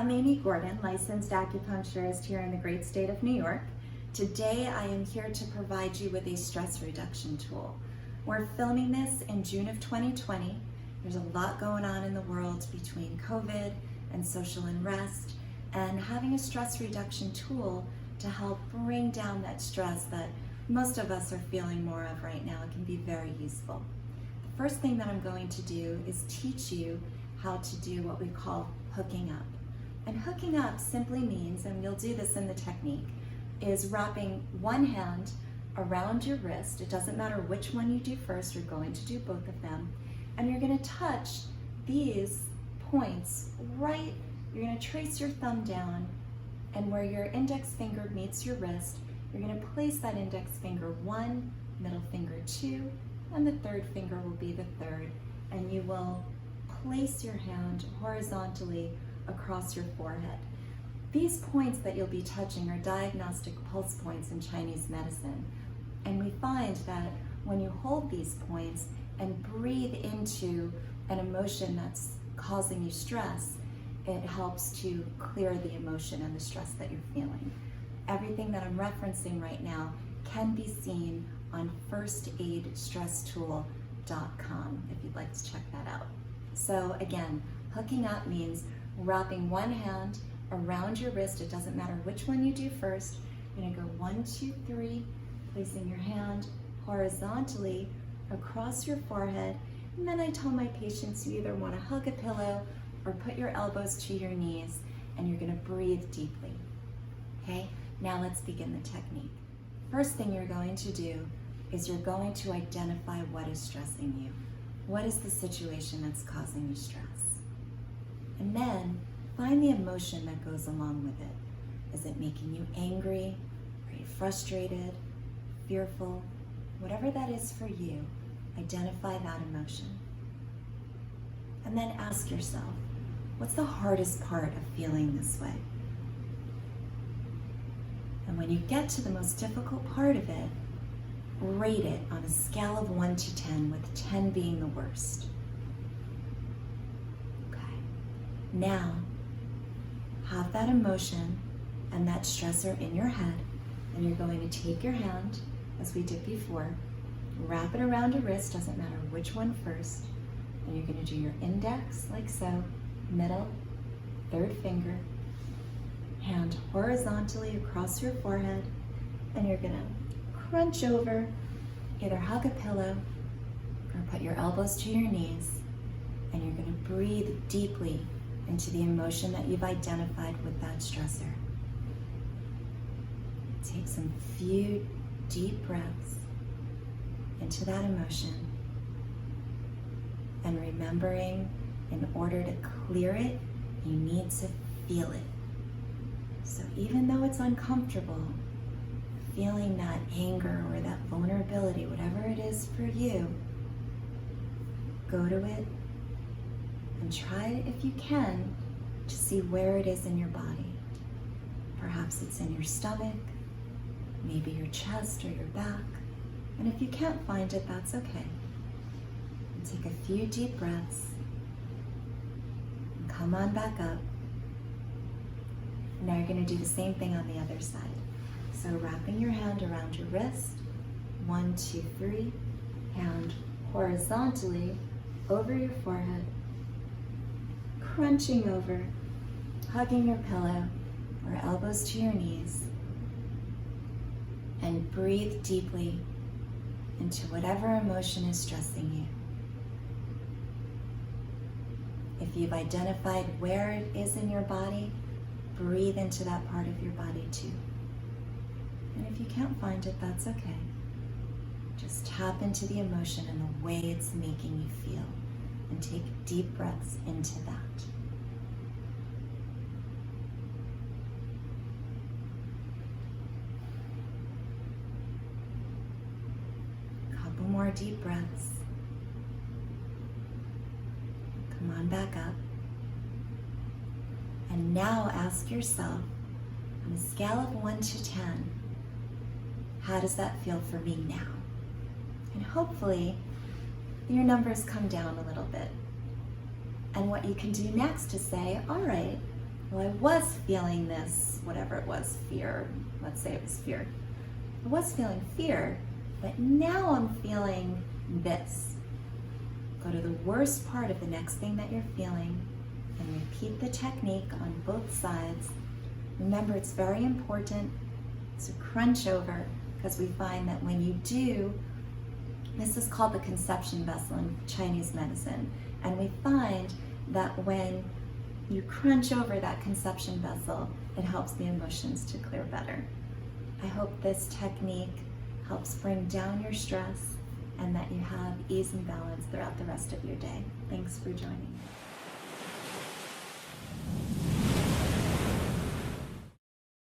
I'm Amy Gordon, licensed acupuncturist here in the great state of New York. Today I am here to provide you with a stress reduction tool. We're filming this in June of 2020. There's a lot going on in the world between COVID and social unrest, and having a stress reduction tool to help bring down that stress that most of us are feeling more of right now can be very useful. The first thing that I'm going to do is teach you how to do what we call hooking up. And hooking up simply means, and you'll do this in the technique, is wrapping one hand around your wrist. It doesn't matter which one you do first, you're going to do both of them. And you're going to touch these points right, you're going to trace your thumb down, and where your index finger meets your wrist, you're going to place that index finger 1, middle finger 2, and the third finger will be the third. And you will place your hand horizontally across your forehead. These points that you'll be touching are diagnostic pulse points in Chinese medicine. And we find that when you hold these points and breathe into an emotion that's causing you stress, it helps to clear the emotion and the stress that you're feeling. Everything that I'm referencing right now can be seen on firstaidstresstool.com if you'd like to check that out. So again, hooking up means wrapping one hand around your wrist. It doesn't matter which one you do first. You're gonna go 1, 2, 3, placing your hand horizontally across your forehead. And then I tell my patients you either wanna hug a pillow or put your elbows to your knees, and you're gonna breathe deeply. Okay, now let's begin the technique. First thing you're going to do is you're going to identify what is stressing you. What is the situation that's causing you stress? And then find the emotion that goes along with it. Is it making you angry? Are you frustrated? Fearful? Whatever that is for you, identify that emotion. And then ask yourself, what's the hardest part of feeling this way? And when you get to the most difficult part of it, rate it on a scale of 1 to 10, with 10 being the worst. Okay. Now, have that emotion and that stressor in your head, and you're going to take your hand, as we did before, wrap it around your wrist, doesn't matter which one first, and you're going to do your index like so, middle, third finger, hand horizontally across your forehead, and you're going to crunch over, either hug a pillow or put your elbows to your knees, and you're going to breathe deeply into the emotion that you've identified with that stressor. Take some few deep breaths into that emotion, and remembering, in order to clear it, you need to feel it. So even though it's uncomfortable, feeling that anger or that vulnerability, whatever it is for you, go to it and try, if you can, to see where it is in your body. Perhaps it's in your stomach, maybe your chest or your back. And if you can't find it, that's okay. And take a few deep breaths and come on back up. Now you're going to do the same thing on the other side. So wrapping your hand around your wrist, 1, 2, 3, hand horizontally over your forehead, crunching over, hugging your pillow or elbows to your knees, and breathe deeply into whatever emotion is stressing you. If you've identified where it is in your body, breathe into that part of your body too. And if you can't find it, that's okay. Just tap into the emotion and the way it's making you feel, and take deep breaths into that. Couple more deep breaths. Come on back up. And now ask yourself, on a scale of 1 to 10, how does that feel for me now? And hopefully your numbers come down a little bit. And what you can do next is say, all right, well, I was feeling this, whatever it was, fear, let's say it was fear. I was feeling fear, but now I'm feeling this. Go to the worst part of the next thing that you're feeling and repeat the technique on both sides. Remember, it's very important to crunch over, because we find that when you do, this is called the conception vessel in Chinese medicine, and we find that when you crunch over that conception vessel, it helps the emotions to clear better. I hope this technique helps bring down your stress and that you have ease and balance throughout the rest of your day. Thanks for joining me.